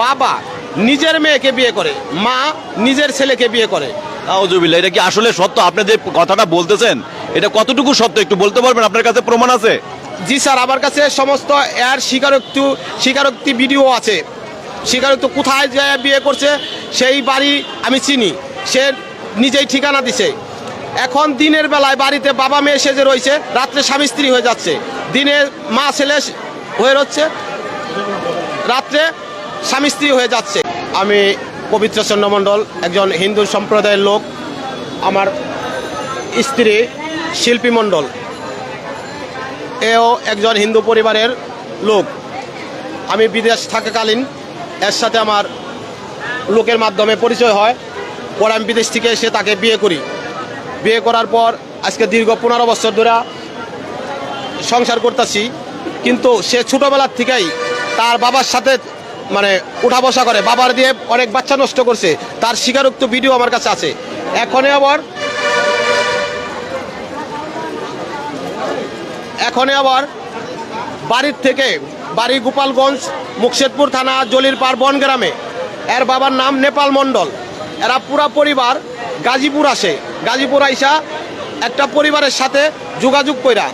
বাবা নিজের মেয়েকে বিয়ে করে, মা নিজের ছেলেকে বিয়ে করে। আউযুবিল্লাহ, এটা কি আসলে সত্য? আপনি যে কথাটা বলতেছেন এটা কতটুকু সত্য একটু বলতে পারবেন? আপনার কাছে প্রমাণ আছে? জি স্যার, আমার কাছে সমস্ত এর স্বীকারোক্তি ভিডিও আছে। স্বীকারোক্তি কোথায় যায় বিয়ে করছে সেই বাড়ি আমি চিনি, সে নিজেই ঠিকানা দিছে। এখন দিনের বেলায় বাড়িতে বাবা মেয়ে সেজে রয়েছে, রাত্রে স্বামী স্ত্রী হয়ে যাচ্ছে। দিনে মা ছেলে হয়ে রচ্ছে, রাত্রে স্বামী স্ত্রী হয়ে যাচ্ছে। আমি পবিত্র চন্দ্র মণ্ডল, একজন হিন্দু সম্প্রদায়ের লোক। আমার স্ত্রী শিল্পী মণ্ডল, এও একজন হিন্দু পরিবারের লোক। আমি বিদেশ থাকাকালীন এর সাথে আমার লোকের মাধ্যমে পরিচয় হয়, পরে আমি বিদেশ থেকে এসে তাকে বিয়ে করি। বিয়ে করার পর আজকে দীর্ঘ 15 বছর ধরে সংসার করতেছি। কিন্তু সে ছোটোবেলার থেকেই তার বাবার সাথে মানে উঠা বসা করে, বাবার দিয়ে অনেক বাচ্চা নষ্ট করছে। তার স্বীকারোক্ত ভিডিও আমার কাছে আছে। এখনে আবার বাড়ির থেকে, বাড়ি গোপালগঞ্জ, মুকশেদপুর থানা, জলিরপাড় বনগ্রামে। এর বাবার নাম নেপাল মণ্ডল। এরা পুরা পরিবার গাজীপুর আসে। গাজীপুর আইসা একটা পরিবারের সাথে যোগাযোগ কইরা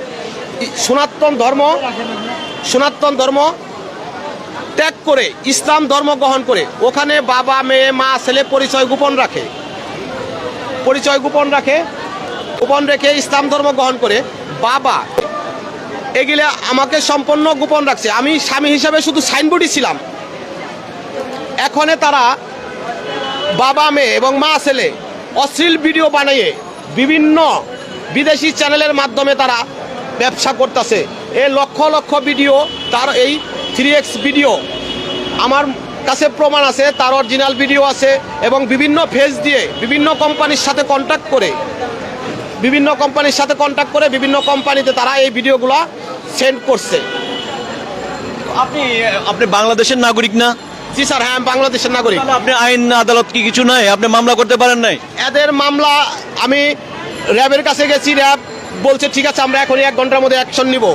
সনাতন ধর্ম ত্যাগ করে ইসলাম ধর্ম গ্রহণ করে ওখানে বাবা মেয়ে মা ছেলে পরিচয় গোপন রেখে ইসলাম ধর্ম গ্রহণ করে বাবা এগুলা আমাকে সম্পূর্ণ গোপন রাখছে। আমি স্বামী হিসাবে শুধু সাইনবোর্ডই ছিলাম। এখনে তারা বাবা মেয়ে এবং মা ছেলে অশ্লীল ভিডিও বানিয়ে বিভিন্ন বিদেশি চ্যানেলের মাধ্যমে তারা ব্যবসা করতেছে। এই লক্ষ লক্ষ ভিডিও, তার এই 3x ভিডিও আমার কাছে প্রমাণ আছে, তার অরিজিনাল ভিডিও আছে। এবং বিভিন্ন ফেজ দিয়ে বিভিন্ন কোম্পানির সাথে কন্ট্যাক্ট করে বিভিন্ন কোম্পানিতে তারা এই ভিডিওগুলো সেন্ড করছে। আপনি বাংলাদেশের নাগরিক না? জি স্যার, হ্যাঁ, বাংলাদেশের নাগরিক। আপনি আইন আদালত কি কিছু নাই? আপনি মামলা করতে পারেন নাই? এদের মামলা আমি র্যাবের কাছে গেছি। র্যাব বলছে ঠিক আছে, আমরা এখনই 1 ঘন্টার মধ্যে অ্যাকশন নিব।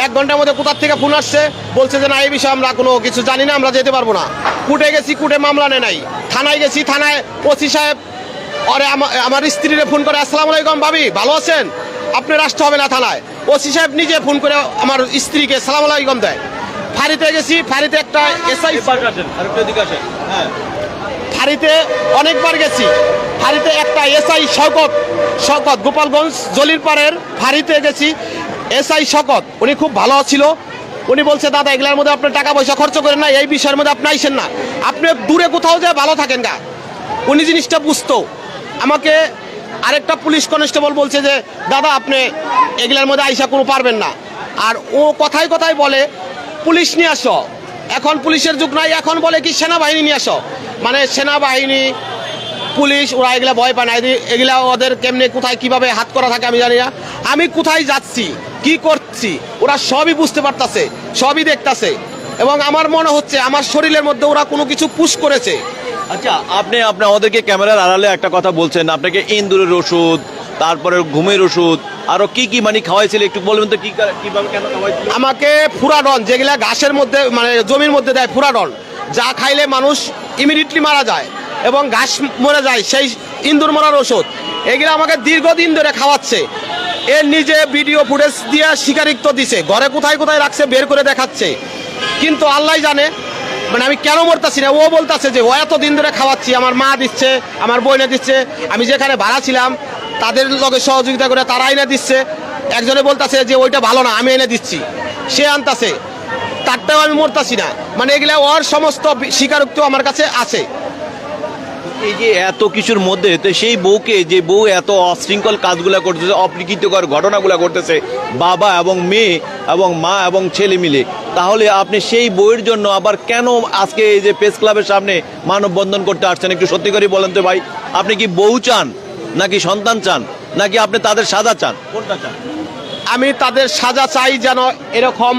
1 ঘন্টার মধ্যে কোথার থেকে ফোন আসছে, বলছে যে না, এই বিষয়ে আমরা কোনো কিছু জানি না, আমরা যেতে পারবো না। কোর্টে গেছি, কোর্টে মামলা নেয় নাই। থানায় গেছি, থানায় ওসি সাহেব আরে আমার স্ত্রীরে ফোন করে, আসসালামু আলাইকুম ভাবি, ভালো আছেন? আপনার আসতে হবে না থানায়। ওসি সাহেব নিজে ফোন করে আমার স্ত্রীকে সালাম আলাইকুম দেয়। ফাঁড়িতে গেছি, ফাঁড়িতে একটা এসআই, ফাঁড়িতে অনেকবার গেছি। ফাঁড়িতে একটা এসআই শওকত গোপালগঞ্জ জলিরপাড়ের ফাঁড়িতে গেছি। এসআই শওকত উনি খুব ভালো ছিল। উনি বলছে দাদা এগুলোর মধ্যে আপনার টাকা পয়সা খরচ করেন না, এই বিষয়ের মধ্যে আপনি আইসেন না, আপনি দূরে কোথাও যায় ভালো থাকেন গা। উনি জিনিসটা বুঝতো। আমাকে আরেকটা পুলিশ কনস্টেবল বলছে যে দাদা আপনি এগুলোর মধ্যে আইসা কোনো পারবেন না। আর ও কথায় কথায় বলে পুলিশ নিয়ে আসো। এখন পুলিশের যুগ নাই, এখন বলে কি সেনাবাহিনী নিয়ে আসো। মানে সেনাবাহিনী পুলিশ ওরা এগুলা ভয় পায় না। এগুলা ওদের কেমনে কোথায় কিভাবে হাত করা থাকে আমি জানি না। আমি কোথায় যাচ্ছি কি করছি ওরা সবই বুঝতে পারতাছে, সবই দেখতাছে। এবং আমার মনে হচ্ছে আমার শরীরের মধ্যে ওরা কোনো কিছু পুশ করেছে। আচ্ছা, আপনি ওদেরকে ক্যামেরার আড়ালে একটা কথা বলছেন, আপনাকে ইন্দুরের ওষুধ, তারপরে ঘুমের ওষুধ, আরো কি কি মানে খাওয়াইছিল একটু বলবেন তো? কিভাবে কেন খাওয়াইছিল? আমাকে ফুরাডন, যেগুলা ঘাসের মধ্যে মানে জমির মধ্যে দেয়, ফুরাডন, যা খাইলে মানুষ ইমিডিয়েটলি মারা যায় এবং ঘাস মরে যায়, সেই ইন্দুর মরার ওষুধ, এগুলো আমাকে দীর্ঘদিন ধরে খাওয়াচ্ছে। এর নিজে ভিডিও ফুটেজ দিয়ে স্বীকারোক্ত দিছে, ঘরে কোথায় কোথায় রাখছে বের করে দেখাচ্ছে। কিন্তু আল্লাহ জানে মানে আমি কেন মরতাছি না। ও বলতেছে যে ও এতদিন ধরে খাওয়াচ্ছি, আমার মা দিচ্ছে, আমার বোনে দিচ্ছে, আমি যেখানে ভাড়া ছিলাম তাদের লগে সহযোগিতা করে তারা এনে দিচ্ছে। একজনে বলতেছে যে ওইটা ভালো না, আমি এনে দিচ্ছি, সে আনতাছে, তারটাও আমি মরতাছি না। মানে এগুলা ওর সমস্ত স্বীকারোক্ত আমার কাছে আছে। এই যে এত কিছুর মধ্যে তো সেই বউকে, যে বউ এত অশৃঙ্খল কাজগুলা করতেছে, অপ্রীতিকর ঘটনাগুলা করতেছে, বাবা এবং মেয়ে এবং মা এবং ছেলে মিলে, তাহলে আপনি সেই বউয়ের জন্য আবার কেন আজকে এই যে প্রেস ক্লাবের সামনে মানববন্ধন করতে আসছেন? একটু সত্যি করে বলেন তো ভাই, আপনি কি বউ চান নাকি সন্তান চান নাকি আপনি তাদের সাজা চান? কোনটা চান? আমি তাদের সাজা চাই, যেন এরকম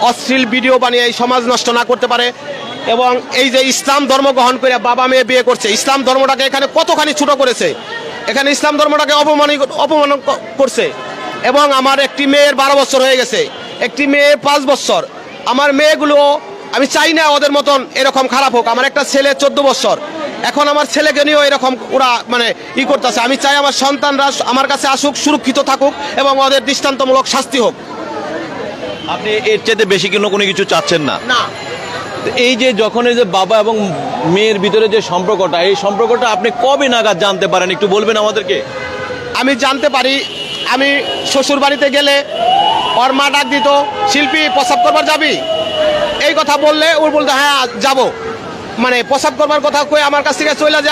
অশ্লীল ভিডিও বানিয়ে এই সমাজ নষ্ট না করতে পারে। এবং এই যে ইসলাম ধর্ম গ্রহণ করে বাবা মেয়ে বিয়ে করছে, ইসলাম ধর্মটাকে এখানে কতখানি ছোট করেছে, এখানে ইসলাম ধর্মটাকে অপমান করছে। এবং আমার একটি মেয়ের 12 বছর হয়ে গেছে, একটি মেয়ের 5 বছর। আমার মেয়েগুলো আমি চাই না ওদের মতন এরকম খারাপ হোক। আমার একটা ছেলে 14 বছর, এখন আমার ছেলেকে নিয়েও এরকম ওরা মানে করতেছে। আমি চাই আমার সন্তানরা আমার কাছে আসুক, সুরক্ষিত থাকুক এবং ওদের দৃষ্টান্তমূলক শাস্তি হোক। আপনি এর চাইতে বেশি কোনো কিছু চাচ্ছেন না? না, এই যে যখন এই যে বাবা এবং মেয়ের ভিতরে যে সম্পর্কটা, এই সম্পর্কটা আপনি কবে নাগাদ জানতে পারেন, একটু বলবেন আমাদেরকে? আমি জানতে পারি, আমি শ্বশুর বাড়িতে গেলে ওর মা ডাক দিত, শিল্পী প্রসাব করবার যাবি, এই কথা বললে ওর বলতো হ্যাঁ যাব। মানে প্রসাব করবার কথা কই আমার কাছ থেকে চলে যে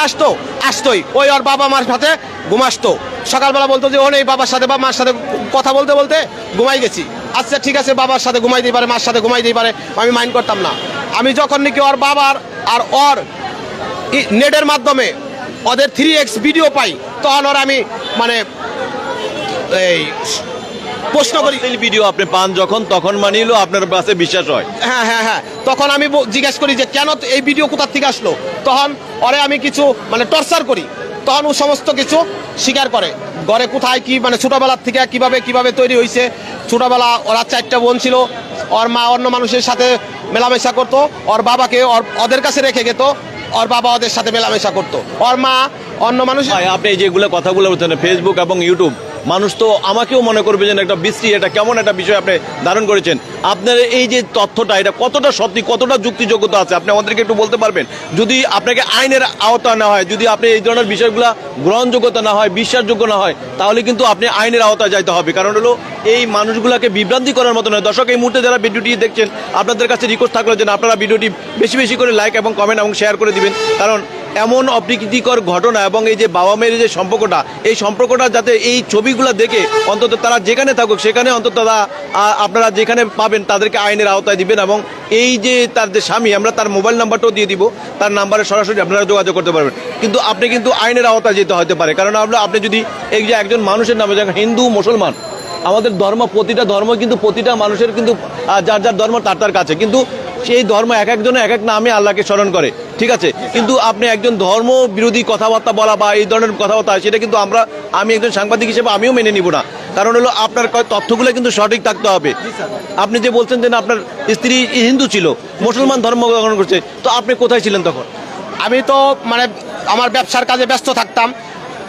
আসতোই ওই ওর বাবা মার সাথে ঘুমাসতো। সকালবেলা বলতো যে ও নেই, বাবার সাথে বা মার সাথে কথা বলতে বলতে ঘুমাই গেছি। আচ্ছা ঠিক আছে, বাবার সাথে ঘুমাই দিতে পারে, মার সাথে ঘুমাই দিতে পারে, আমি মাইন্ড করতাম না। আমি যখন নাকি ওর বাবার আর ওর নেটের মাধ্যমে ওদের 3x ভিডিও পাই, তখন ওর আমি মানে এই প্রশ্ন করি। ভিডিও আপনি পান যখন, তখন মানিলো আপনার কাছে বিশ্বাস হয়? হ্যাঁ হ্যাঁ হ্যাঁ, তখন আমি জিজ্ঞেস করি যে কেন এই ভিডিও কোথা থেকে আসলো। তখন ওরে আমি কিছু মানে টর্চার করি, তখন ও সমস্ত কিছু স্বীকার করে। ঘরে কোথায় কি মানে ছোটবেলার থেকে কিভাবে তৈরি হয়েছে। ছোটবেলা ওরা 4টা বোন ছিল, ওর মা অন্য মানুষের সাথে মেলামেশা করতো, ওর বাবাকে ওদের কাছে রেখে যেত, ওর বাবা ওদের সাথে মেলামেশা করতো, ওর মা অন্য মানুষ। আপনি যেগুলো কথাগুলো বলছেন ফেসবুক এবং ইউটিউব, মানুষ তো আমাকেও মনে করবে যে একটা বিশ্রী, এটা কেমন একটা বিষয় আপনি ধারণ করেছেন। আপনার এই যে তথ্যটা, এটা কতটা সত্যি, কতটা যুক্তিযোগ্যতা আছে আপনি আমাদেরকে একটু বলতে পারবেন? যদি আপনাকে আইনের আওতা না হয়, যদি আপনি এই ধরনের বিষয়গুলো গ্রহণযোগ্যতা না হয়, বিশ্বাসযোগ্য না হয়, তাহলে কিন্তু আপনি আইনের আওতায় যাইতে হবে। কারণ হলো এই মানুষগুলোকে বিভ্রান্তি করার মতো নয়। দর্শক, এই মুহূর্তে যারা ভিডিওটি দেখছেন, আপনাদের কাছে রিকোয়েস্ট থাকলো যে আপনারা ভিডিওটি বেশি করে লাইক এবং কমেন্ট এবং শেয়ার করে দিবেন। কারণ এমন অপ্রীতিকর ঘটনা এবং এই যে বাবা মেয়ের যে সম্পর্কটা, এই সম্পর্কটা যাতে এই ছবিগুলো দেখে অন্তত তারা যেখানে থাকুক সেখানে অন্তত তারা আপনারা যেখানে পাবেন তাদেরকে আইনের আওতায় দিবেন। এবং এই যে তার যে স্বামী, আমরা তার মোবাইল নাম্বারটাও দিয়ে দিব, তার নাম্বারে সরাসরি আপনারা যোগাযোগ করতে পারবেন। কিন্তু আপনি কিন্তু আইনের আওতায় যেতে হতে পারে। কারণ আপনি যদি এই যে একজন মানুষের নামে, যেমন হিন্দু মুসলমান, আমাদের ধর্ম, প্রতিটা ধর্ম কিন্তু প্রতিটা মানুষের কিন্তু যার ধর্ম তার কাছে, কিন্তু সেই ধর্ম এক একজনের এক এক নামে আল্লাহকে স্মরণ করে, ঠিক আছে? কিন্তু আপনি একজন ধর্ম বিরোধী কথাবার্তা বলা বা এই ধরনের কথাবার্তা, সেটা কিন্তু আমি একজন সাংবাদিক হিসেবে আমিও মেনে নিব না। কারণ হলো আপনার তথ্যগুলো কিন্তু সঠিক থাকতে হবে। আপনি যে বলছেন যে আপনার স্ত্রী হিন্দু ছিল, মুসলমান ধর্ম গ্রহণ করছে, তো আপনি কোথায় ছিলেন তখন? আমি তো মানে আমার ব্যবসার কাজে ব্যস্ত থাকতাম।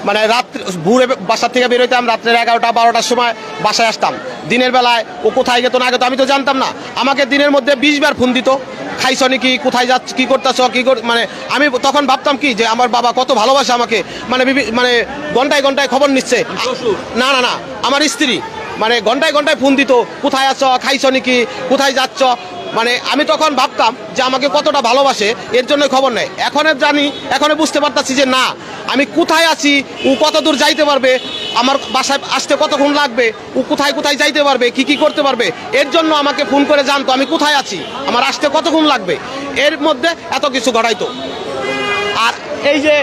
মানে রাত্রে ভোরে বাসা থেকে বেরোতাম, রাত্রের 11টা 12টার সময় বাসায় আসতাম। দিনের বেলায় ও কোথায় যেত না যেত আমি তো জানতাম না। আমাকে দিনের মধ্যে 20 বার ফোন দিত, খাইছ নাকি, কোথায় যাচ্ছ, কী করতেছ, মানে আমি তখন ভাবতাম কি যে আমার বাবা কত ভালোবাসে আমাকে, মানে ঘন্টায় খবর নিচ্ছে। না না না, আমার স্ত্রী মানে ঘন্টায় ফোন দিত, কোথায় আছো, খাইছ নাকি, কোথায় যাচ্ছ। মানে আমি তখন ভাবতাম যে আমাকে কতটা ভালোবাসে, এর জন্য খবর নেয়। এখন বুঝতে পারতাছি যে না, আমি কোথায় আছি, ও কত দূর যাইতে পারবে, আমার বাসায় আসতে কতক্ষণ লাগবে, ও কোথায় যাইতে পারবে, কি করতে পারবে, এর জন্য আমাকে ফোন করে জানতো আমি কোথায় আছি, আমার আসতে কতক্ষণ লাগবে, এর মধ্যে এত কিছু ঘটাইতো। আর এই যে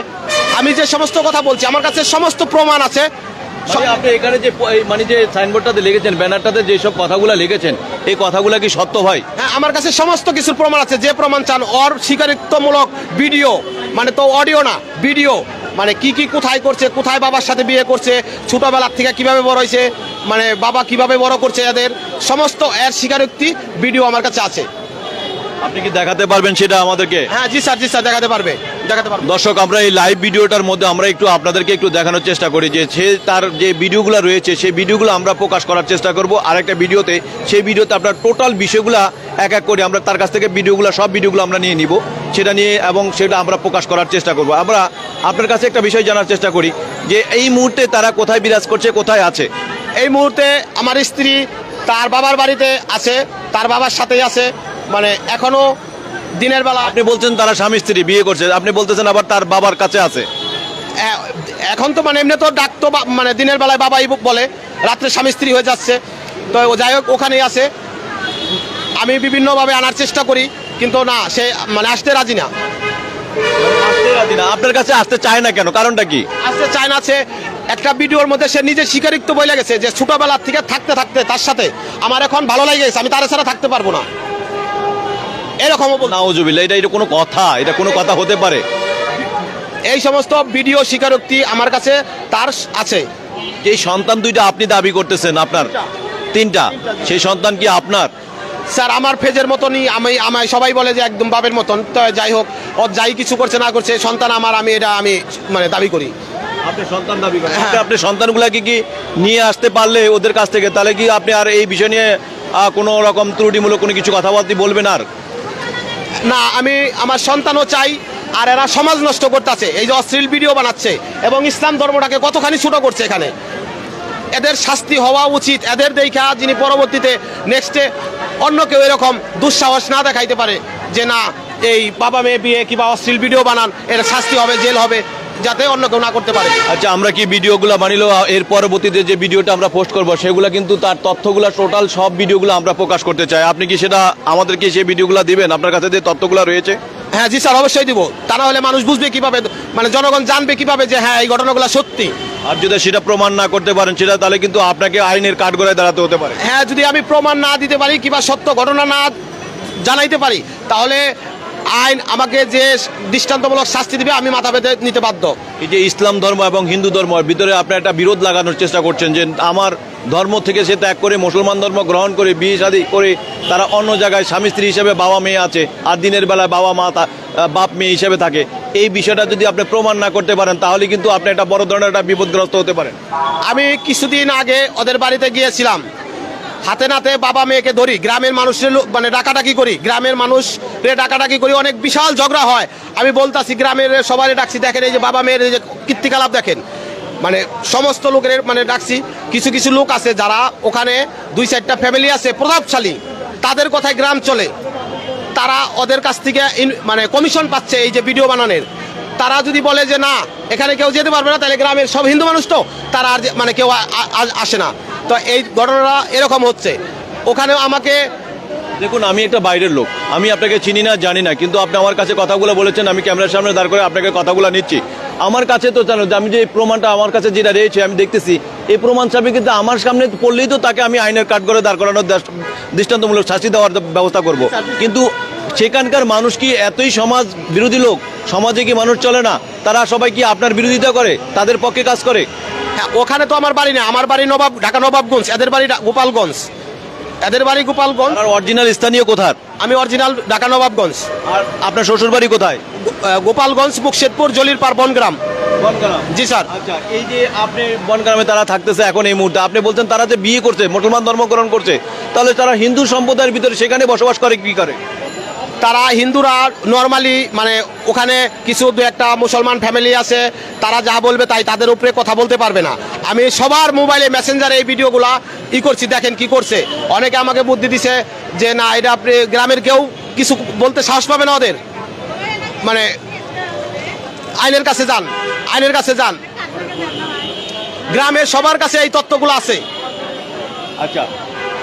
আমি যে সমস্ত কথা বলছি, আমার কাছে সমস্ত প্রমাণ আছে। আপনি এখানে যে মানে যে সাইনবোর্ডটাতে লিখেছেন, ব্যানারটাতে যেসব কথাগুলো লিখেছেন, এই কথাগুলো কি সত্য ভাই? হ্যাঁ, আমার কাছে সমস্ত কিছুর প্রমাণ আছে। যে প্রমাণ চান, ওর স্বীকারোক্তিমূলক ভিডিও, মানে তো অডিও না, ভিডিও, মানে কি কোথায় করছে, কোথায় বাবার সাথে বিয়ে করছে, ছোটবেলার থেকে কিভাবে বড় হয়েছে, মানে বাবা কিভাবে বড় করছে, এদের সমস্ত এর স্বীকারোক্তি ভিডিও আমার কাছে আছে। আপনি কি দেখাতে পারবেন সেটা আমাদেরকে? হ্যাঁ জি স্যার, দেখাতে পারবে। দর্শক, আমরা এই লাইভ ভিডিওটার মধ্যে আমরা আপনাদেরকে একটু দেখানোর চেষ্টা করি যে তার যে ভিডিওগুলো রয়েছে, সেই ভিডিওগুলো আমরা প্রকাশ করার চেষ্টা করব আরেকটা ভিডিওতে। সেই ভিডিওতে আপনার টোটাল বিষয়গুলো এক করে আমরা তার কাছ থেকে সব ভিডিওগুলো আমরা নিয়ে নিব, সেটা নিয়ে এবং সেটা আমরা প্রকাশ করার চেষ্টা করব। আমরা আপনার কাছে একটা বিষয় জানার চেষ্টা করি যে এই মুহূর্তে তারা কোথায় বিরাজ করছে, কোথায় আছে? এই মুহূর্তে আমার স্ত্রী তার বাবার বাড়িতে আছে, তার বাবার সাথেই আছে। মানে এখনো দিনের বেলা আপনি বলছেন তারা স্বামী স্ত্রী বিয়ে করছে, আপনি বলতেছেন আবার তার বাবার কাছে আছে। এখন তো মানে এমনি তো ডাকতো, মানে দিনের বেলায় বাবাই বলে, রাত্রে স্বামী স্ত্রী হয়ে যাচ্ছে। তো যাই হোক, ওখানেই আছে। আমি বিভিন্নভাবে আনার চেষ্টা করি, কিন্তু না, সে মানে আসতে রাজি না। আপনার কাছে আসতে চায় না কেন? কারণটা কি? আসতে চায় না, সে একটা ভিডিওর মধ্যে সে নিজে স্বীকারোক্তি বলে গেছে যে ছোটবেলার থেকে থাকতে তার সাথে আমার এখন ভালো লাগে গেছে, আমি তার ছাড়া থাকতে পারবো না, এরকম। নাউজুবিল্লাহ, এটা কোনো কথা? এটা কোনো কথা হতে পারে? এই সমস্ত ভিডিও স্বীকারোক্তি আমার কাছে তার আছে। এই সন্তান দুইটা আপনি দাবি করতেছেন, আপনার 3টা, সেই সন্তান কি আপনার? স্যার আমার ফেজের মতনই আমায় সবাই বলে যে একদম বাপের মতন। তো যাই হোক, ও যাই কিছু করছে না করছে সন্তান আমার, আমি মানে দাবি করি। আপনি সন্তান দাবি করেন? আপনি সন্তানগুলাকে কি নিয়ে আসতে পারলে ওদের কাছ থেকে, তাহলে কি আপনি আর এই বিষয় নিয়ে কোনো রকম ত্রুটিমূলক কোনো কিছু কথাবার্তা বলবেন আর? না, আমি আমার সন্তানও চাই। আর এরা সমাজ নষ্ট করতেছে, এই যে অশ্লীল ভিডিও বানাচ্ছে এবং ইসলাম ধর্মটাকে কতখানি ছোট করছে এখানে। এদের শাস্তি হওয়া উচিত। এদের দেখা যিনি পরবর্তীতে নেক্সটে অন্য কেউ এরকম দুঃসাহস না দেখাইতে পারে যে না এই বাবা মেয়ে বিয়ে কিংবা অশ্লীল ভিডিও বানান, এর শাস্তি হবে, জেল হবে, যাতে অন্য কেউ না করতে পারে। আচ্ছা, আমরা কি ভিডিওগুলো বানিলো, এর পরবর্তীতে যে ভিডিওটা আমরা পোস্ট করব সেগুলো কিন্তু তার তথ্যগুলো টোটাল সব ভিডিওগুলো আমরা প্রকাশ করতে চাই। আপনি কি সেটা আমাদেরকে সেই ভিডিওগুলো দিবেন? আপনার কাছে যে তথ্যগুলো রয়েছে। হ্যাঁ জি স্যার, অবশ্যই দিব। তা না হলে মানুষ বুঝবে কিভাবে, মানে জনগণ জানবে কিভাবে যে হ্যাঁ এই ঘটনাগুলো সত্যি। আর যদি সেটা প্রমাণ না করতে পারেন সেটা, তাহলে কিন্তু আপনাকে আইনের কাঠগড়ায় দাঁড়াতে হতে পারে। হ্যাঁ, যদি আমি প্রমাণ না দিতে পারি কিংবা সত্য ঘটনা না জানাইতে পারি, তাহলে আইন আমাকে যে দৃষ্টান্তমূলক শাস্তি দিবে আমি মাথা পেতে নিতে বাধ্য। এই যে ইসলাম ধর্ম এবং হিন্দু ধর্মের ভিতরে আপনি একটা বিরোধ লাগানোর চেষ্টা করছেন যে আমার ধর্ম থেকে সে ত্যাগ করে মুসলমান ধর্ম গ্রহণ করে বিয়ে শাদী করে তারা অন্য জায়গায় স্বামী স্ত্রী হিসেবে বাবা মেয়ে আছে, আর দিনের বেলায় বাবা মা বাপ মেয়ে হিসেবে থাকে। এই বিষয়টা যদি আপনি প্রমাণ না করতে পারেন তাহলে কিন্তু আপনি একটা বড় ধরনের একটা বিপদগ্রস্ত হতে পারেন। আমি কিছুদিন আগে ওদের বাড়িতে গিয়েছিলাম, হাতে নাতে বাবা মেয়েকে ধরি, গ্রামের মানুষের মানে ডাকাডাকি করি, গ্রামের মানুষরে ডাকাডাকি করি, অনেক বিশাল ঝগড়া হয়। আমি বলতাছি গ্রামের সবাই ডাকছি, দেখেন এই যে বাবা মেয়ের এই যে কীর্তিকলাপ দেখেন, মানে সমস্ত লোকের মানে ডাকছি। কিছু কিছু লোক আছে যারা ওখানে 2-4টা ফ্যামিলি আছে প্রভাবশালী, তাদের কথায় গ্রাম চলে, তারা ওদের কাছ থেকে মানে কমিশন পাচ্ছে এই যে ভিডিও বানানোর। তারা যদি বলে যে না এখানে কেউ যেতে পারবে না, তাহলে গ্রামের সব হিন্দু মানুষ তো তারা আর মানে কেউ আসে না। তো এই ঘটনাটা এরকম হচ্ছে। ওখানেও আমাকে দেখুন, আমি একটা বাইরের লোক, আমি আপনাকে চিনি না জানি না, কিন্তু আপনি আমার কাছে কথাগুলো বলেছেন, আমি ক্যামেরার সামনে দাঁড় করে আপনাকে কথাগুলো নিচ্ছি। আমার কাছে তো জানো যে আমি যে প্রমাণটা আমার কাছে যেটা রয়েছে আমি দেখতেছি, এই প্রমাণ সামনে কিন্তু আমার সামনে পড়লেই তো তাকে আমি আইনের কাঠগড়ায় দাঁড় করানোর দৃষ্টান্তমূলক শাস্তি দেওয়ার ব্যবস্থা করব। কিন্তু সেখানকার মানুষ কি এতই সমাজ বিরোধী লোক? সমাজে কি মানুষ চলে না? তারা সবাই কি আপনার বিরোধিতা করে, তাদের পক্ষে কাজ করে? হ্যাঁ, ওখানে তো আমার বাড়ি না, আমার বাড়ি ঢাকা নবাবগঞ্জ, এদের বাড়ি গোপালগঞ্জ। এদের বাড়ি গোপালগঞ্জ। আর অরিজিনাল স্থানীয় কোথায়? আমি অরিজিনাল ঢাকা নবাবগঞ্জ। আর আপনার শ্বশুর বাড়ি কোথায়? গোপালগঞ্জ, মুকশেদপুর, জলিরপাড়, বনগ্রাম। বনগ্রাম। জি স্যার। আচ্ছা, এই যে আপনি বনগ্রামে তারা থাকতেছে এখন এই মুহূর্তে, আপনি বলছেন তারা যে বিয়ে করছে, মুসলমান ধর্ম গ্রহণ করছে, তাহলে তারা হিন্দু সম্প্রদায়ের ভিতরে সেখানে বসবাস করে কি করে? তারা হিন্দুরা নর্মালি মানে ওখানে কিছু 2-1টা মুসলমান ফ্যামিলি আছে, তারা যা বলবে তাই, তাদের উপরে কথা বলতে পারবে না। আমি সবার মোবাইলে মেসেঞ্জারে এই ভিডিওগুলা করছি, দেখেন কি করছে। অনেকে আমাকে বুদ্ধি দিছে যে না এটা আপনি গ্রামের কেউ কিছু বলতে সাহস পাবে না ওদের, মানে আইনের কাছে যান, আইনের কাছে যান। গ্রামের সবার কাছে এই তথ্যগুলো আছে। আচ্ছা,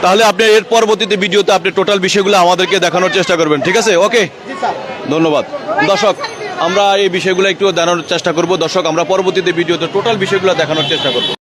তাহলে আপনি এর পরবর্তীতে ভিডিওতে আপনি টোটাল বিষয়গুলো আমাদেরকে দেখানোর চেষ্টা করবেন, ঠিক আছে? ওকে, ধন্যবাদ। দর্শক, আমরা এই বিষয়গুলো একটু দেখানোর চেষ্টা করব। দর্শক, আমরা পরবর্তীতে ভিডিওতে টোটাল বিষয়গুলো দেখানোর চেষ্টা করব।